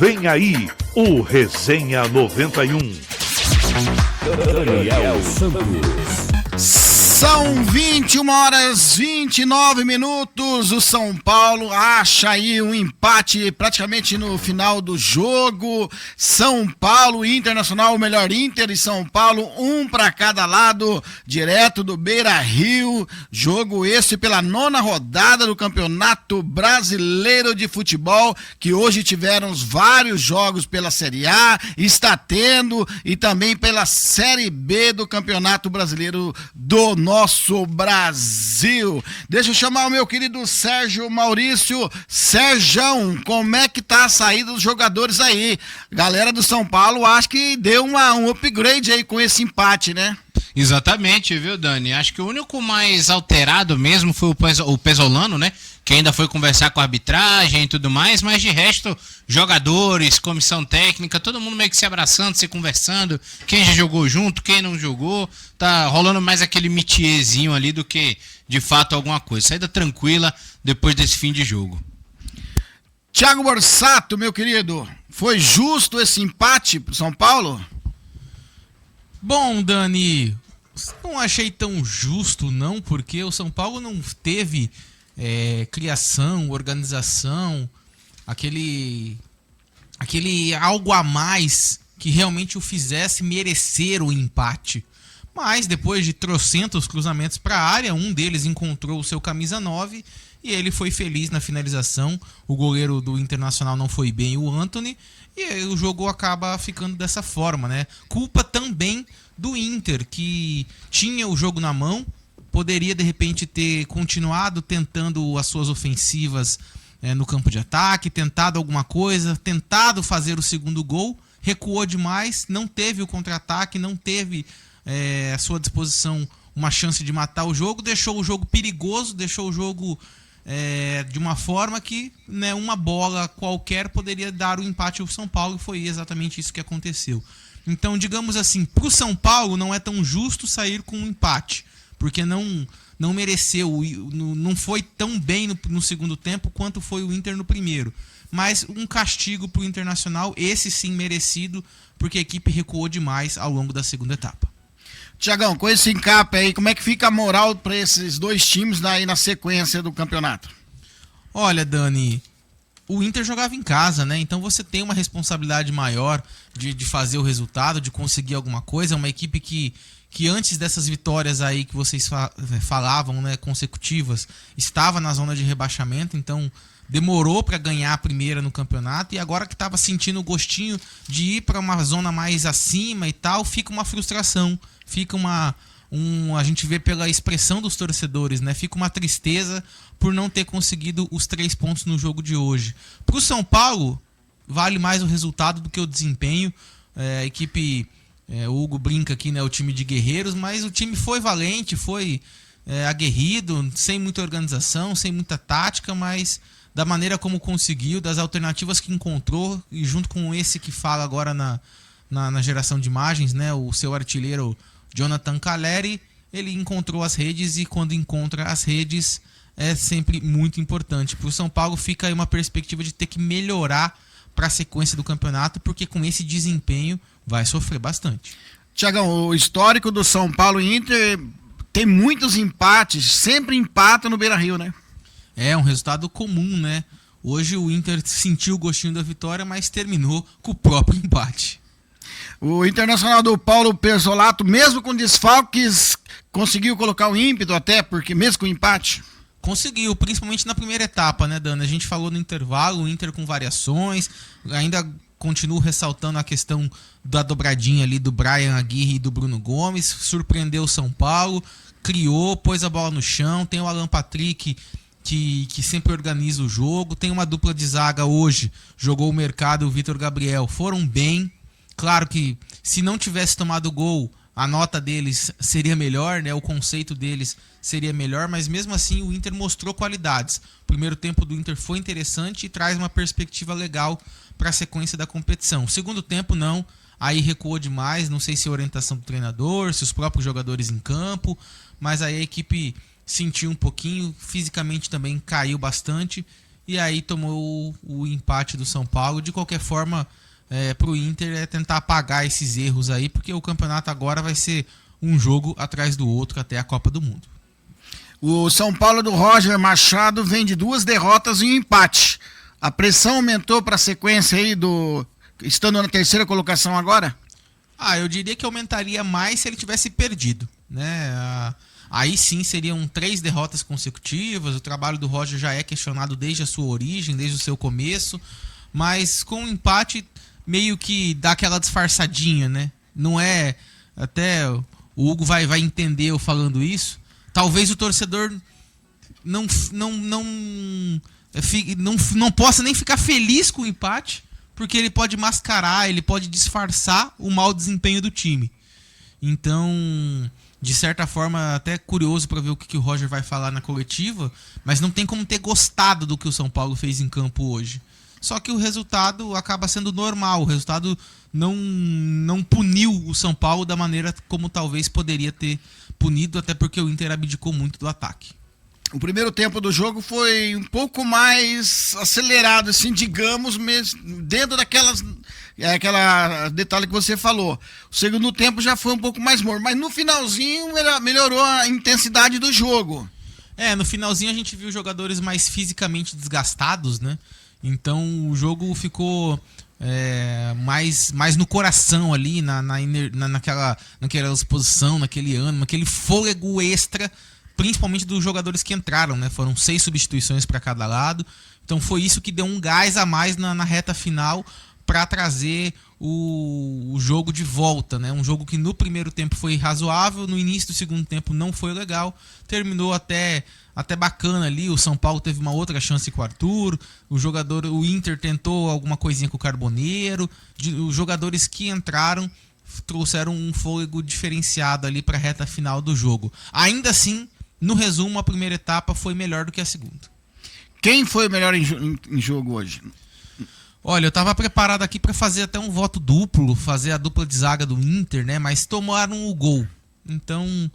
Vem aí o Resenha 91. Daniel Santos. São 21h29. O São Paulo acha aí um empate praticamente no final do jogo. São Paulo e Internacional, o melhor Inter e São Paulo, um para cada lado, direto do Beira-Rio. Jogo esse pela 9ª rodada do Campeonato Brasileiro de Futebol, que hoje tiveram vários jogos pela Série A, está tendo, e também pela Série B do Campeonato Brasileiro do nosso Brasil. Deixa eu chamar o meu querido Sérgio Maurício. Sérgio, como é que tá a saída dos jogadores aí? Galera do São Paulo acho que deu um upgrade aí com esse empate, né? Exatamente, viu, Dani? Acho que o único mais alterado mesmo foi o Pesolano, né? Que ainda foi conversar com a arbitragem e tudo mais, mas de resto, jogadores, comissão técnica, todo mundo meio que se abraçando, se conversando, quem já jogou junto, quem não jogou, tá rolando mais aquele mitiezinho ali do que, de fato, alguma coisa. Saída tranquila depois desse fim de jogo. Thiago Borsato, meu querido, foi justo esse empate pro São Paulo? Bom, Dani, não achei tão justo não, porque o São Paulo não teve criação, organização, aquele algo a mais que realmente o fizesse merecer o empate. Mas depois de trocentos cruzamentos para a área, um deles encontrou o seu camisa 9 e ele foi feliz na finalização. O goleiro do Internacional não foi bem, o Antony, e o jogo acaba ficando dessa forma, né? Culpa também do Inter, que tinha o jogo na mão, poderia de repente ter continuado tentando as suas ofensivas no campo de ataque, tentado alguma coisa, tentado fazer o segundo gol, recuou demais, não teve o contra-ataque, não teve à sua disposição uma chance de matar o jogo, deixou o jogo perigoso, deixou o jogo de uma forma que, né, uma bola qualquer poderia dar o empate ao São Paulo, e foi exatamente isso que aconteceu. Então, digamos assim, para o São Paulo não é tão justo sair com um empate, porque não mereceu, não foi tão bem no segundo tempo quanto foi o Inter no primeiro. Mas um castigo para o Internacional, esse sim merecido, porque a equipe recuou demais ao longo da segunda etapa. Tiagão, com esse encape aí, como é que fica a moral para esses dois times aí na sequência do campeonato? Olha, Dani, o Inter jogava em casa, né? Então você tem uma responsabilidade maior de fazer o resultado, de conseguir alguma coisa. É uma equipe que antes dessas vitórias aí que vocês falavam, né, consecutivas, estava na zona de rebaixamento, então demorou para ganhar a primeira no campeonato, e agora que estava sentindo o gostinho de ir para uma zona mais acima e tal, fica uma frustração, fica a gente vê pela expressão dos torcedores, né? Fica uma tristeza por não ter conseguido os 3 pontos no jogo de hoje. Para o São Paulo, vale mais o resultado do que o desempenho. A equipe, o Hugo brinca aqui, né? O time de guerreiros, mas o time foi valente, foi aguerrido, sem muita organização, sem muita tática, mas da maneira como conseguiu, das alternativas que encontrou, e junto com esse que fala agora na geração de imagens, né? O seu artilheiro Jonathan Calleri, ele encontrou as redes, e quando encontra as redes é sempre muito importante. Para o São Paulo fica aí uma perspectiva de ter que melhorar para a sequência do campeonato, porque com esse desempenho vai sofrer bastante. Tiagão, o histórico do São Paulo e Inter tem muitos empates, sempre empata no Beira-Rio, né? É um resultado comum, né? Hoje o Inter sentiu o gostinho da vitória, mas terminou com o próprio empate. O Internacional do Paulo Pezzolato, mesmo com desfalques, conseguiu colocar o ímpeto até, porque mesmo com o empate? Conseguiu, principalmente na primeira etapa, né, Dana? A gente falou no intervalo, o Inter com variações, ainda continuo ressaltando a questão da dobradinha ali do Brian Aguirre e do Bruno Gomes, surpreendeu o São Paulo, criou, pôs a bola no chão, tem o Alan Patrick, que sempre organiza o jogo, tem uma dupla de zaga hoje, jogou o Mercado e o Vitor Gabriel, foram bem. Claro que se não tivesse tomado o gol, a nota deles seria melhor, né? O conceito deles seria melhor, mas mesmo assim o Inter mostrou qualidades. O primeiro tempo do Inter foi interessante e traz uma perspectiva legal para a sequência da competição. O segundo tempo não, aí recuou demais, não sei se a orientação do treinador, se os próprios jogadores em campo, mas aí a equipe sentiu um pouquinho, fisicamente também caiu bastante, e aí tomou o empate do São Paulo. De qualquer forma, pro Inter é tentar apagar esses erros aí, porque o campeonato agora vai ser um jogo atrás do outro até a Copa do Mundo. O São Paulo do Roger Machado vem de 2 derrotas e um empate. A pressão aumentou para a sequência aí estando na terceira colocação agora? Eu diria que aumentaria mais se ele tivesse perdido, né? Aí sim seriam 3 derrotas consecutivas. O trabalho do Roger já é questionado desde a sua origem, desde o seu começo, mas com o empate meio que dá aquela disfarçadinha, né? Não é... Até o Hugo vai entender eu falando isso. Talvez o torcedor não possa nem ficar feliz com o empate, porque ele pode mascarar, ele pode disfarçar o mau desempenho do time. Então, de certa forma, até curioso para ver o que o Roger vai falar na coletiva, mas não tem como ter gostado do que o São Paulo fez em campo hoje. Só que o resultado acaba sendo normal, o resultado não puniu o São Paulo da maneira como talvez poderia ter punido, até porque o Inter abdicou muito do ataque. O primeiro tempo do jogo foi um pouco mais acelerado, assim, digamos, mesmo, dentro aquela detalhe que você falou. O segundo tempo já foi um pouco mais morno, mas no finalzinho melhorou a intensidade do jogo. No finalzinho a gente viu jogadores mais fisicamente desgastados, né? Então o jogo ficou mais no coração ali, naquela exposição, naquele ânimo, aquele fôlego extra, principalmente dos jogadores que entraram, né? Foram 6 substituições para cada lado. Então foi isso que deu um gás a mais na reta final para trazer o jogo de volta, né? Um jogo que no primeiro tempo foi razoável, no início do segundo tempo não foi legal, terminou até bacana ali. O São Paulo teve uma outra chance com o Arthur, o Inter tentou alguma coisinha com o Carboneiro, os jogadores que entraram trouxeram um fôlego diferenciado ali para a reta final do jogo. Ainda assim, no resumo, a primeira etapa foi melhor do que a segunda. Quem foi o melhor em jogo hoje? Olha, eu estava preparado aqui para fazer até um voto duplo, fazer a dupla de zaga do Inter, né? Mas tomaram o gol. Então,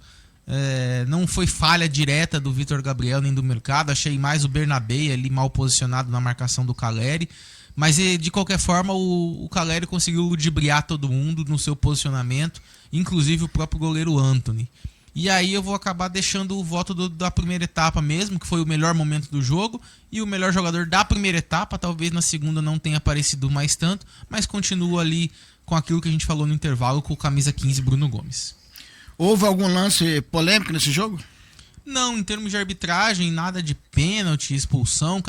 não foi falha direta do Vitor Gabriel nem do Mercado. Achei mais o Bernabé ali mal posicionado na marcação do Caleri. Mas, de qualquer forma, o Caleri conseguiu ludibriar todo mundo no seu posicionamento, inclusive o próprio goleiro Antony. E aí eu vou acabar deixando o voto da primeira etapa mesmo, que foi o melhor momento do jogo, e o melhor jogador da primeira etapa. Talvez na segunda não tenha aparecido mais tanto, mas continua ali com aquilo que a gente falou no intervalo, com o camisa 15 Bruno Gomes. Houve algum lance polêmico nesse jogo? Não, em termos de arbitragem, nada de pênalti, expulsão.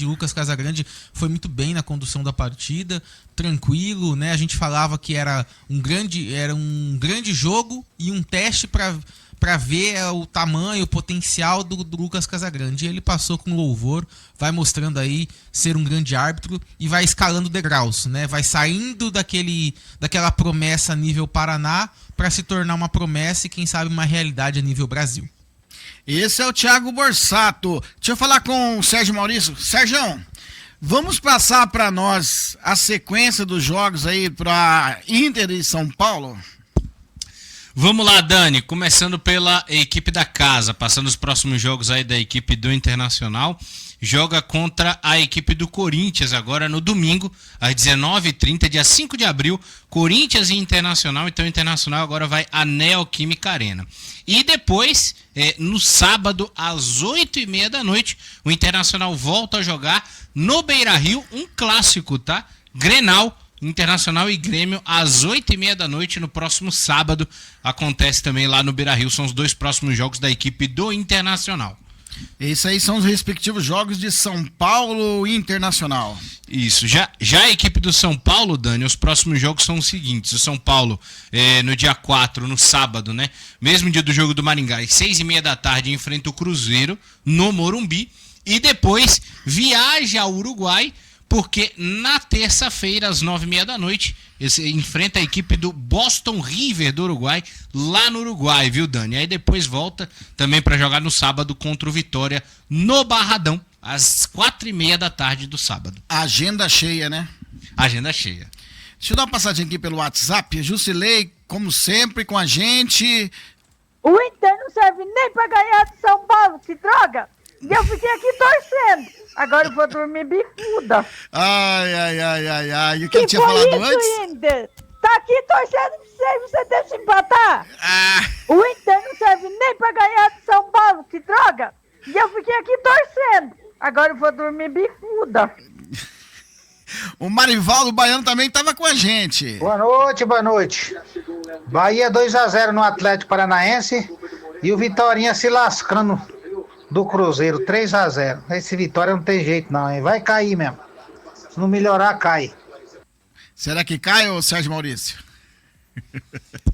Lucas Casagrande foi muito bem na condução da partida, tranquilo, né? A gente falava que era um grande jogo e um teste para ver o tamanho, o potencial do Lucas Casagrande. E ele passou com louvor, vai mostrando aí ser um grande árbitro e vai escalando degraus, né? Vai saindo daquela promessa a nível Paraná para se tornar uma promessa e quem sabe uma realidade a nível Brasil. Esse é o Thiago Borsato. Deixa eu falar com o Sérgio Maurício. Sérgio, vamos passar para nós a sequência dos jogos aí para Inter e São Paulo? Vamos lá, Dani, começando pela equipe da casa, passando os próximos jogos aí da equipe do Internacional, joga contra a equipe do Corinthians agora no domingo, às 19h30, dia 5 de abril, Corinthians e Internacional. Então o Internacional agora vai à Neoquímica Arena. E depois, no sábado, às 8h30 da noite, o Internacional volta a jogar no Beira-Rio, um clássico, tá? Grenal, Internacional e Grêmio, às 8h30 da noite, no próximo sábado. Acontece também lá no Beira-Rio, são os 2 próximos jogos da equipe do Internacional. Esses aí são os respectivos jogos de São Paulo e Internacional. Isso, já a equipe do São Paulo, Dani, os próximos jogos são os seguintes. O São Paulo, no dia 4, no sábado, né? Mesmo dia do jogo do Maringá, às 6h30 da tarde, enfrenta o Cruzeiro no Morumbi. E depois viaja ao Uruguai, porque na terça-feira, às 9h30 da noite, enfrenta a equipe do Boston River do Uruguai, lá no Uruguai, viu, Dani? Aí depois volta também para jogar no sábado contra o Vitória no Barradão, às 4h30 da tarde do sábado. Agenda cheia, né? Agenda cheia. Deixa eu dar uma passadinha aqui pelo WhatsApp. A Jusilei, como sempre, com a gente. O Inter não serve nem pra ganhar de São Paulo, que droga! E eu fiquei aqui torcendo. Agora eu vou dormir bicuda. Ai. O que eu tinha falado antes? Inter, tá aqui torcendo pra você deixa empatar. O Inter não serve nem pra ganhar de São Paulo, que droga. E eu fiquei aqui torcendo. Agora eu vou dormir bicuda. O Marivaldo Baiano também estava com a gente. Boa noite. Bahia 2-0 no Atlético Paranaense e o Vitorinha se lascando do Cruzeiro, 3-0. Esse Vitória não tem jeito não, hein? Vai cair mesmo. Se não melhorar, cai. Será que cai, ô Sérgio Maurício?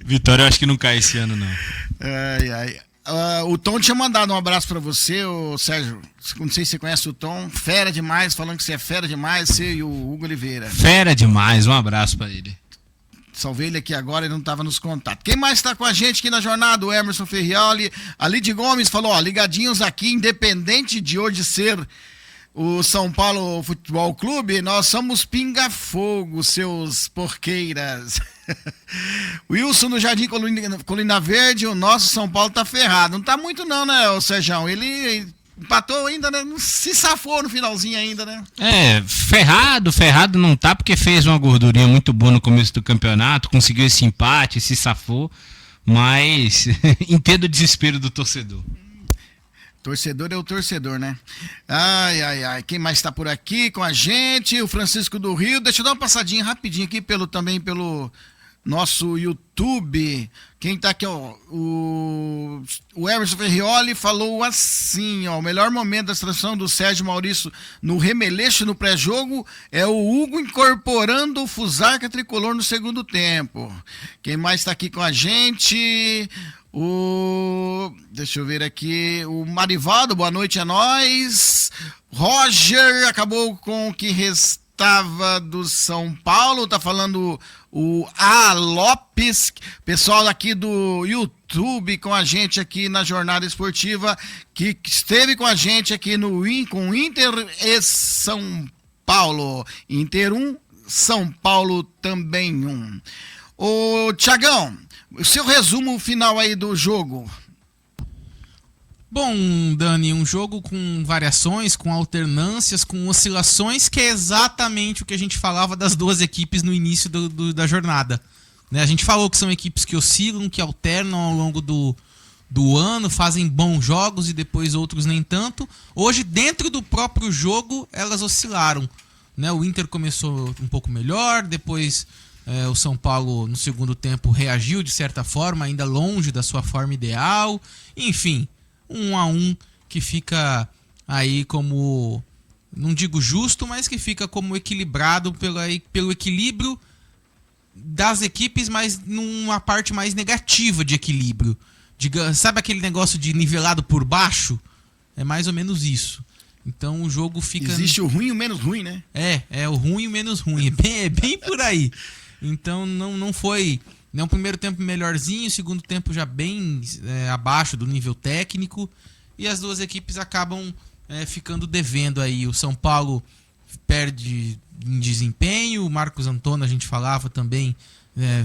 Vitória eu acho que não cai esse ano, não. Ai. O Tom tinha mandado um abraço pra você, ô Sérgio. Não sei se você conhece o Tom. Fera demais, falando que você é fera demais, você e o Hugo Oliveira. Fera demais, um abraço pra ele. Salvei ele aqui agora, ele não estava nos contatos. Quem mais está com a gente aqui na jornada? O Emerson Ferrioli. A Lidy Gomes falou, ligadinhos aqui, independente de hoje ser o São Paulo Futebol Clube, nós somos pinga-fogo, seus porqueiras. Wilson no Jardim Colina Verde, o nosso São Paulo tá ferrado. Não tá muito não, né, o Sérgio? Ele empatou ainda, né? Não se safou no finalzinho ainda, né? Ferrado não tá, porque fez uma gordurinha muito boa no começo do campeonato, conseguiu esse empate, se safou, mas entendo o desespero do torcedor. Torcedor é o torcedor, né? Ai. Quem mais tá por aqui com a gente? O Francisco do Rio. Deixa eu dar uma passadinha rapidinho aqui também pelo nosso YouTube. Quem tá aqui, ó, o Emerson Ferrioli falou assim, ó, o melhor momento da situação do Sérgio Maurício no remeleixo no pré-jogo é o Hugo incorporando o Fusarca tricolor no segundo tempo. Quem mais tá aqui com a gente? Deixa eu ver aqui, o Marivaldo, boa noite a nós. Roger acabou com o que restava do São Paulo, tá falando o A. Lopes, pessoal aqui do YouTube com a gente aqui na Jornada Esportiva, que esteve com a gente aqui com Inter e São Paulo. Inter 1, São Paulo também 1. Ô, Thiagão, o seu resumo final aí do jogo. Bom, Dani, um jogo com variações, com alternâncias, com oscilações, que é exatamente o que a gente falava das duas equipes no início da jornada. Né? A gente falou que são equipes que oscilam, que alternam ao longo do ano, fazem bons jogos e depois outros nem tanto. Hoje, dentro do próprio jogo, elas oscilaram. Né? O Inter começou um pouco melhor, depois o São Paulo no segundo tempo reagiu de certa forma, ainda longe da sua forma ideal. Enfim, 1-1 que fica aí como, não digo justo, mas que fica como equilibrado pelo equilíbrio das equipes, mas numa parte mais negativa de equilíbrio. Sabe aquele negócio de nivelado por baixo? É mais ou menos isso. Então o jogo fica... Existe o ruim e o menos ruim, né? É o ruim e o menos ruim. É bem por aí. Então não foi... O primeiro tempo melhorzinho, o segundo tempo já bem abaixo do nível técnico. E as duas equipes acabam ficando devendo aí. O São Paulo perde em desempenho, o Marcos Antônio, a gente falava também,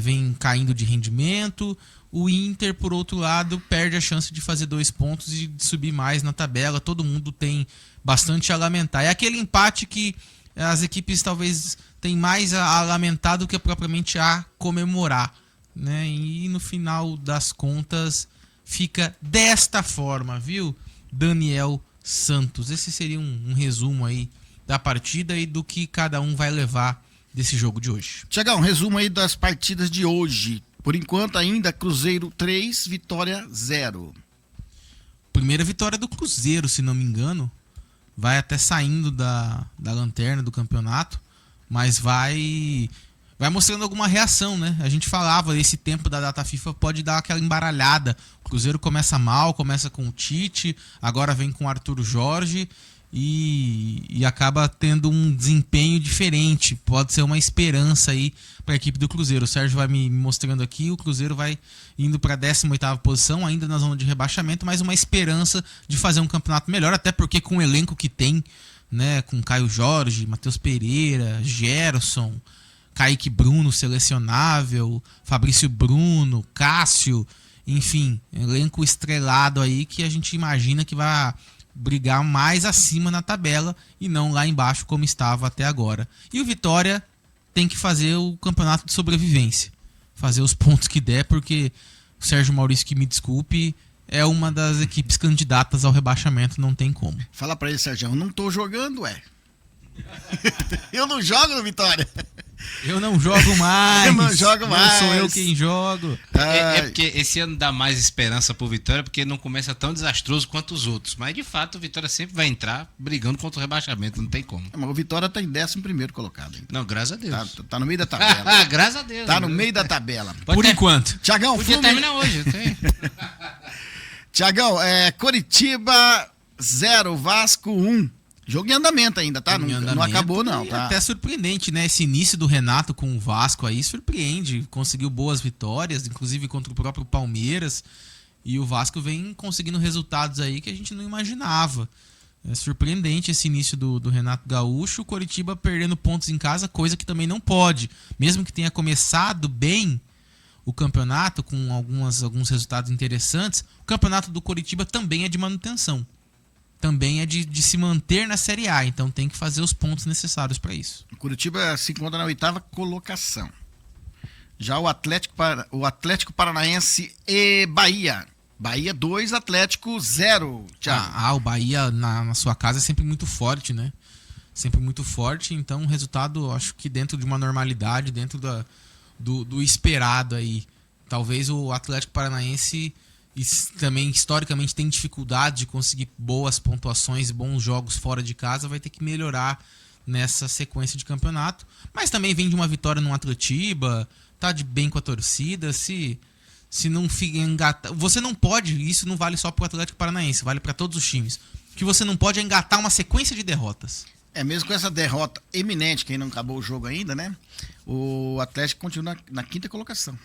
vem caindo de rendimento. O Inter, por outro lado, perde a chance de fazer 2 pontos e de subir mais na tabela. Todo mundo tem bastante a lamentar. É aquele empate que as equipes talvez têm mais a lamentar do que propriamente a comemorar. Né? E no final das contas fica desta forma, viu? Daniel Santos. Esse seria um resumo aí da partida e do que cada um vai levar desse jogo de hoje. Tiagão, um resumo aí das partidas de hoje. Por enquanto ainda Cruzeiro 3, Vitória 0. Primeira vitória do Cruzeiro, se não me engano. Vai até saindo da lanterna do campeonato, mas vai mostrando alguma reação, né? A gente falava, esse tempo da data FIFA pode dar aquela embaralhada. O Cruzeiro começa mal, começa com o Tite, agora vem com o Arthur Jorge e acaba tendo um desempenho diferente. Pode ser uma esperança aí para a equipe do Cruzeiro. O Sérgio vai me mostrando aqui, o Cruzeiro vai indo para a 18ª posição, ainda na zona de rebaixamento, mas uma esperança de fazer um campeonato melhor, até porque com o elenco que tem, né, com Caio Jorge, Matheus Pereira, Gerson, Kaique Bruno selecionável, Fabrício Bruno, Cássio, enfim, elenco estrelado aí que a gente imagina que vai brigar mais acima na tabela e não lá embaixo como estava até agora. E o Vitória tem que fazer o campeonato de sobrevivência, fazer os pontos que der, porque o Sérgio Maurício, que me desculpe, é uma das equipes candidatas ao rebaixamento, não tem como. Fala pra ele, Sérgio, eu não tô jogando, eu não jogo no Vitória. Eu não jogo mais. Eu não jogo mais. Não sou eu quem jogo. É porque esse ano dá mais esperança pro Vitória, porque não começa tão desastroso quanto os outros. Mas de fato o Vitória sempre vai entrar brigando contra o rebaixamento, não tem como. Mas o Vitória tá em 11º colocado. Hein? Não, graças a Deus. Tá no meio da tabela. Graças a Deus. Tá no meio da tabela. Por enquanto. Tiagão, Podia terminar hoje. Tiagão, Coritiba 0, Vasco 1. Jogo em andamento ainda, tá? Não acabou, não. Tá? Até surpreendente, né? Esse início do Renato com o Vasco aí surpreende. Conseguiu boas vitórias, inclusive contra o próprio Palmeiras. E o Vasco vem conseguindo resultados aí que a gente não imaginava. É surpreendente esse início do Renato Gaúcho. O Coritiba perdendo pontos em casa, coisa que também não pode. Mesmo que tenha começado bem o campeonato, com alguns resultados interessantes, o campeonato do Coritiba também é de manutenção. Também é de se manter na Série A, então tem que fazer os pontos necessários para isso. O Curitiba se encontra na 8ª colocação. Já o Atlético Paranaense e Bahia. Bahia 2, Atlético 0. O Bahia na sua casa é sempre muito forte, né? Sempre muito forte, então um resultado, acho que dentro de uma normalidade, dentro do esperado aí. Talvez o Atlético Paranaense também historicamente tem dificuldade de conseguir boas pontuações e bons jogos fora de casa, vai ter que melhorar nessa sequência de campeonato, mas também vem de uma vitória no Atletiba, tá de bem com a torcida, se não fica engatar, você não pode, isso não vale só pro Atlético Paranaense, vale para todos os times, que você não pode engatar uma sequência de derrotas. Mesmo com essa derrota eminente, que ainda não acabou o jogo ainda, né? O Atlético continua na 5ª colocação.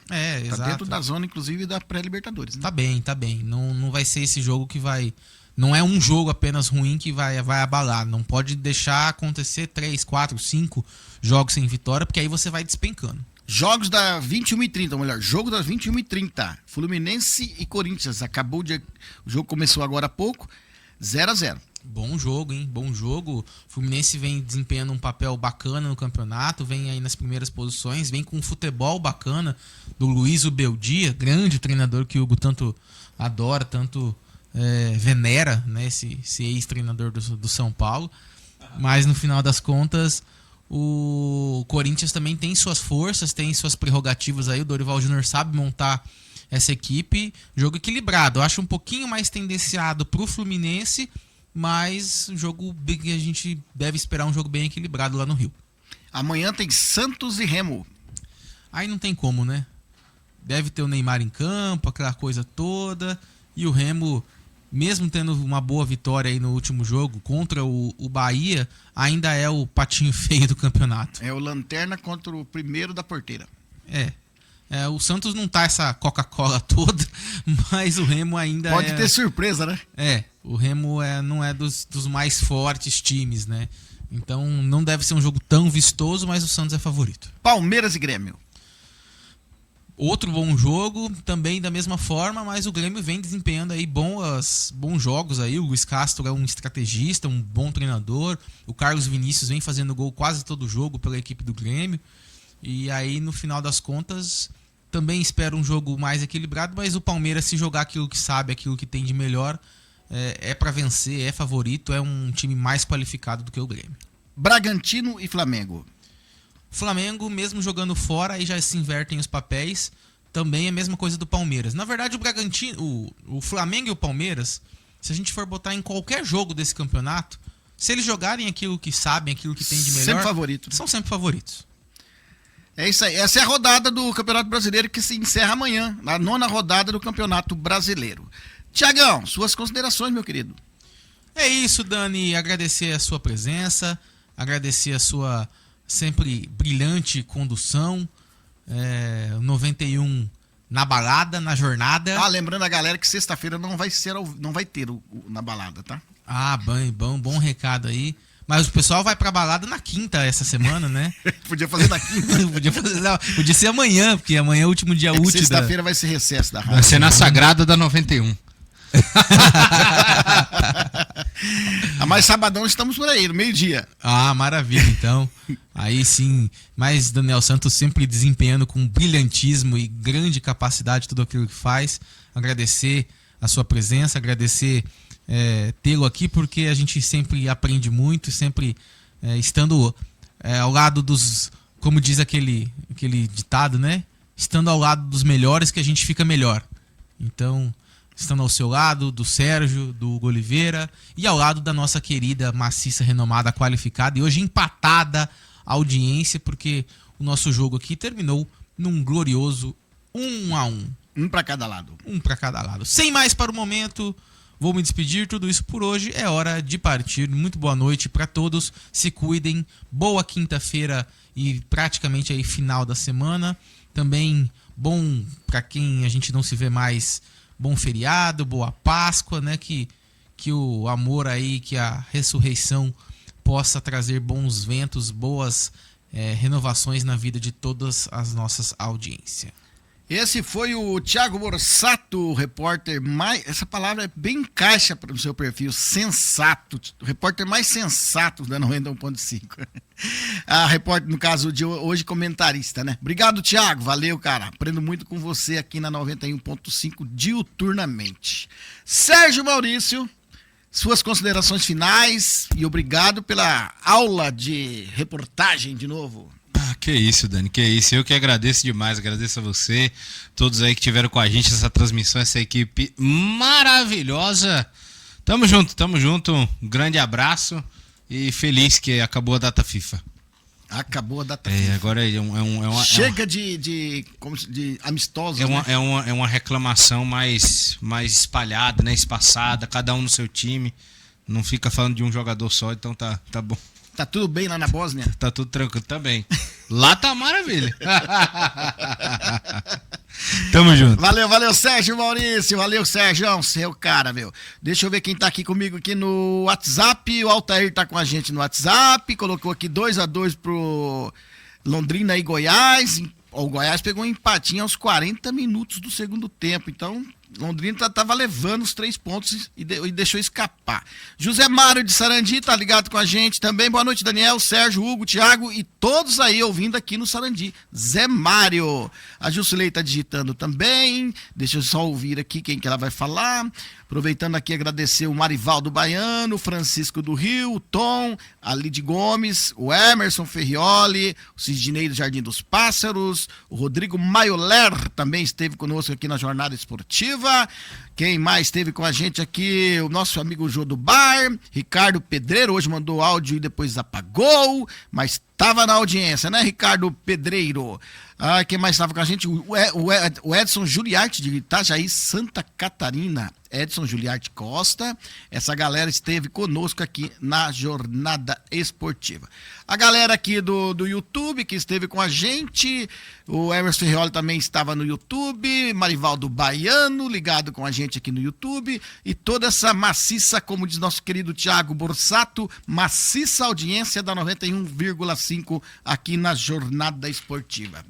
Exato. Tá dentro da zona, inclusive, da pré-Libertadores. Né? Tá bem. Não vai ser esse jogo que vai... Não é um jogo apenas ruim que vai abalar. Não pode deixar acontecer 3, 4, 5 jogos sem vitória, porque aí você vai despencando. Jogos da 21h30, ou melhor, jogo das 21h30. Fluminense e Corinthians. O jogo começou agora há pouco. 0-0. Bom jogo, hein? Bom jogo. O Fluminense vem desempenhando um papel bacana no campeonato, vem aí nas primeiras posições, vem com um futebol bacana do Luiz Ubeldia, grande treinador que o Hugo tanto adora, tanto venera, né? Esse ex-treinador do São Paulo. Mas no final das contas, o Corinthians também tem suas forças, tem suas prerrogativas aí. O Dorival Júnior sabe montar essa equipe. Jogo equilibrado. Eu acho um pouquinho mais tendenciado pro Fluminense, mas um jogo que a gente deve esperar um jogo bem equilibrado lá no Rio. Amanhã tem Santos e Remo. Aí não tem como, né? Deve ter o Neymar em campo, aquela coisa toda. E o Remo, mesmo tendo uma boa vitória aí no último jogo contra o Bahia, ainda é o patinho feio do campeonato. É o lanterna contra o primeiro da porteira. O Santos não tá essa Coca-Cola toda, mas o Remo ainda pode ter surpresa, né? O Remo não é dos mais fortes times, né? Então não deve ser um jogo tão vistoso, mas o Santos é favorito. Palmeiras e Grêmio. Outro bom jogo, também da mesma forma, mas o Grêmio vem desempenhando aí bons jogos aí. O Luiz Castro é um estrategista, um bom treinador. O Carlos Vinícius vem fazendo gol quase todo jogo pela equipe do Grêmio. E aí, no final das contas, também espero um jogo mais equilibrado, mas o Palmeiras, se jogar aquilo que sabe, aquilo que tem de melhor, é para vencer, é favorito, é um time mais qualificado do que o Grêmio. Bragantino e Flamengo. Flamengo, mesmo jogando fora, aí já se invertem os papéis, também é a mesma coisa do Palmeiras. Na verdade, o Bragantino, o Flamengo e o Palmeiras, se a gente for botar em qualquer jogo desse campeonato, se eles jogarem aquilo que sabem, aquilo que tem de melhor, são sempre favoritos. É isso aí. Essa é a rodada do Campeonato Brasileiro que se encerra amanhã, a 9ª rodada do Campeonato Brasileiro. Tiagão, suas considerações, meu querido. É isso, Dani. Agradecer a sua presença, agradecer a sua sempre brilhante condução. 91 na balada, na jornada. Lembrando a galera que sexta-feira não vai ter na balada, tá? Bom recado aí. Mas o pessoal vai pra balada na quinta essa semana, né? Podia fazer na quinta. Podia ser amanhã, porque amanhã é o último dia útil. Sexta-feira vai ser recesso da rádio. Vai ser na Sagrada da 91. Mas sabadão estamos por aí, no meio-dia. Ah, maravilha, então. Aí sim, mas Daniel Santos sempre desempenhando com brilhantismo e grande capacidade tudo aquilo que faz. Agradecer a sua presença, agradecer tê-lo aqui, porque a gente sempre aprende muito, sempre estando ao lado dos, como diz aquele ditado, né? Estando ao lado dos melhores que a gente fica melhor. Então, estando ao seu lado, do Sérgio, do Hugo Oliveira e ao lado da nossa querida, maciça, renomada, qualificada e hoje empatada a audiência, porque o nosso jogo aqui terminou num glorioso 1-1. Um para cada lado. Um para cada lado. Sem mais para o momento, vou me despedir. Tudo isso por hoje. É hora de partir. Muito boa noite para todos. Se cuidem. Boa quinta-feira e praticamente aí final da semana. Também bom para quem a gente não se vê mais. Bom feriado, boa Páscoa, né? Que o amor aí, que a ressurreição possa trazer bons ventos, boas renovações na vida de todas as nossas audiências. Esse foi o Thiago Borsato, repórter mais... Essa palavra é bem encaixa para o seu perfil, sensato. O repórter mais sensato da 91.5. A repórter, no caso de hoje, comentarista, né? Obrigado, Thiago. Valeu, cara. Aprendo muito com você aqui na 91.5 diuturnamente. Sérgio Maurício, suas considerações finais e obrigado pela aula de reportagem de novo. Que isso, Dani, que isso. Eu que agradeço demais, agradeço a você, todos aí que tiveram com a gente essa transmissão, essa equipe maravilhosa. Tamo junto, um grande abraço e feliz que acabou a data FIFA. Acabou a data FIFA. Agora chega de amistosos. É uma reclamação mais espalhada, né, espaçada, cada um no seu time. Não fica falando de um jogador só, então tá bom. Tá tudo bem lá na Bósnia? Tá tudo tranquilo, tá bem. Lá tá maravilha. Tamo junto. Valeu, Sérgio Maurício. Valeu, Sérgio, seu cara, meu. Deixa eu ver quem tá aqui comigo aqui no WhatsApp. O Altair tá com a gente no WhatsApp. Colocou aqui 2-2 pro Londrina e Goiás. O Goiás pegou um empatinho aos 40 minutos do segundo tempo. Então, Londrina tava levando os 3 pontos e deixou escapar. José Mário de Sarandi tá ligado com a gente também. Boa noite, Daniel, Sérgio, Hugo, Thiago e todos aí ouvindo aqui no Sarandi. Zé Mário. A Jusilei tá digitando também. Deixa eu só ouvir aqui quem que ela vai falar. Aproveitando aqui, agradecer o Marivaldo Baiano, o Francisco do Rio, o Tom, a Lidy Gomes, o Emerson Ferrioli, o Sidney do Jardim dos Pássaros, o Rodrigo Maioler também esteve conosco aqui na Jornada Esportiva. Quem mais esteve com a gente aqui? O nosso amigo Jô do Bar, Ricardo Pedreiro, hoje mandou áudio e depois apagou, mas estava na audiência, né, Ricardo Pedreiro? Quem mais estava com a gente? O Edson Juliarte de Itajaí, Santa Catarina. Edson Juliarte Costa. Essa galera esteve conosco aqui na Jornada Esportiva. A galera aqui do YouTube que esteve com a gente. O Emerson Ferrioli também estava no YouTube. Marivaldo Baiano ligado com a gente aqui no YouTube. E toda essa maciça, como diz nosso querido Thiago Borsato, maciça audiência da 91,5 aqui na Jornada Esportiva.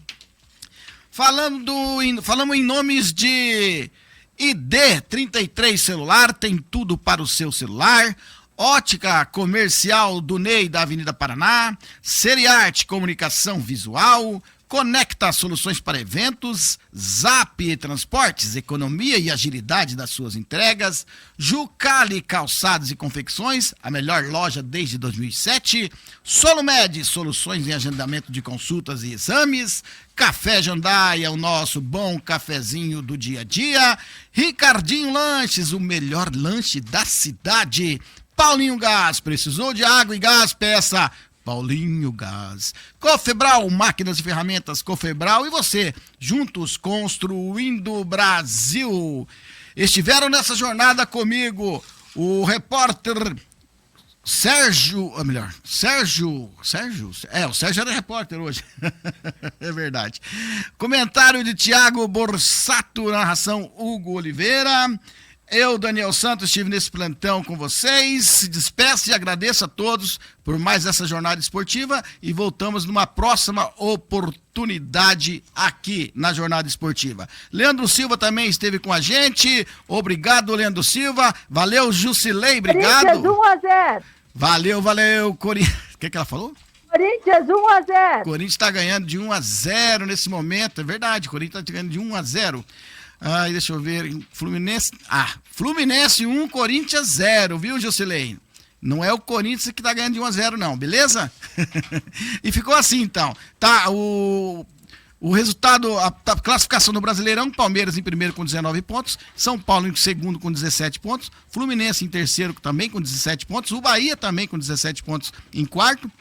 Falamos em nomes de ID33 celular, tem tudo para o seu celular. Ótica Comercial do Ney da Avenida Paraná, Seriarte Comunicação Visual, Conecta Soluções para Eventos, Zap Transportes, economia e agilidade das suas entregas, Jucali Calçados e Confecções, a melhor loja desde 2007, Solumed, soluções em agendamento de consultas e exames, Café Jandaia, o nosso bom cafezinho do dia a dia, Ricardinho Lanches, o melhor lanche da cidade, Paulinho Gás, precisou de água e gás, peça Paulinho Gás. Cofebral, máquinas e ferramentas Cofebral e você, juntos construindo o Brasil. Estiveram nessa jornada comigo o repórter o Sérgio era repórter hoje. É verdade. Comentário de Thiago Borsato, narração Hugo Oliveira. Eu, Daniel Santos, estive nesse plantão com vocês. Se despeço e agradeço a todos por mais essa jornada esportiva e voltamos numa próxima oportunidade aqui na Jornada Esportiva. Leandro Silva também esteve com a gente. Obrigado, Leandro Silva. Valeu, Jusilei, obrigado. Corinthians 1-0. Valeu, Corinthians. O que ela falou? Corinthians 1-0. Corinthians está ganhando de 1-0 nesse momento, é verdade, Corinthians está ganhando de 1-0. Deixa eu ver, Fluminense 1, Corinthians 0, viu, Jusilei? Não é o Corinthians que está ganhando de 1-0 não, beleza? E ficou assim então, tá, o resultado, a classificação do Brasileirão, Palmeiras em primeiro com 19 pontos, São Paulo em segundo com 17 pontos, Fluminense em terceiro também com 17 pontos, o Bahia também com 17 pontos em quarto,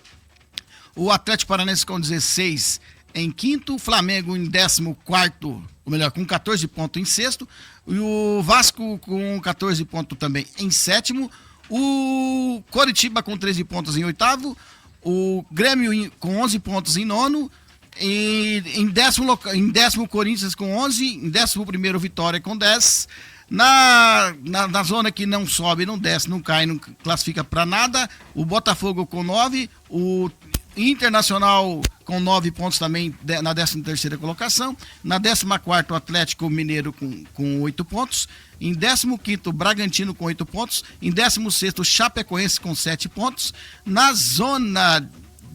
o Atlético Paranaense com 16 em quinto, o Flamengo em 14º, ou melhor, com 14 pontos em sexto, e o Vasco com 14 pontos também em sétimo, o Coritiba com 13 pontos em oitavo, o Grêmio com 11 pontos em nono, e em décimo Corinthians com 11, em 11º Vitória com 10, na zona que não sobe, não desce, não cai, não classifica para nada, o Botafogo com 9, o Internacional com 9 pontos também na 13ª colocação, na 14ª o Atlético Mineiro com 8 pontos, em 15º Bragantino com 8 pontos, em 16º o Chapecoense com 7 pontos, na zona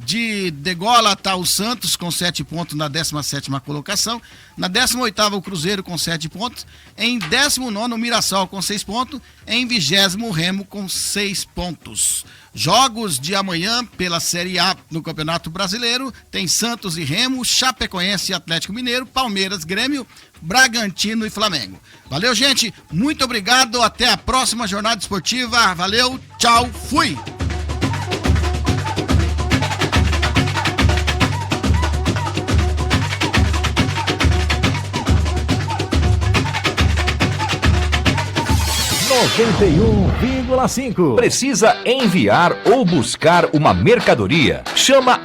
de degola está o Santos com 7 pontos na 17ª colocação, na 18ª o Cruzeiro com 7 pontos, em 19º o Mirassol com 6 pontos, em 20º o Remo com 6 pontos. Jogos de amanhã pela Série A no Campeonato Brasileiro, tem Santos e Remo, Chapecoense e Atlético Mineiro, Palmeiras, Grêmio, Bragantino e Flamengo. Valeu, gente, muito obrigado, até a próxima jornada esportiva, valeu, tchau, fui! (91,5) Precisa enviar ou buscar uma mercadoria? Chama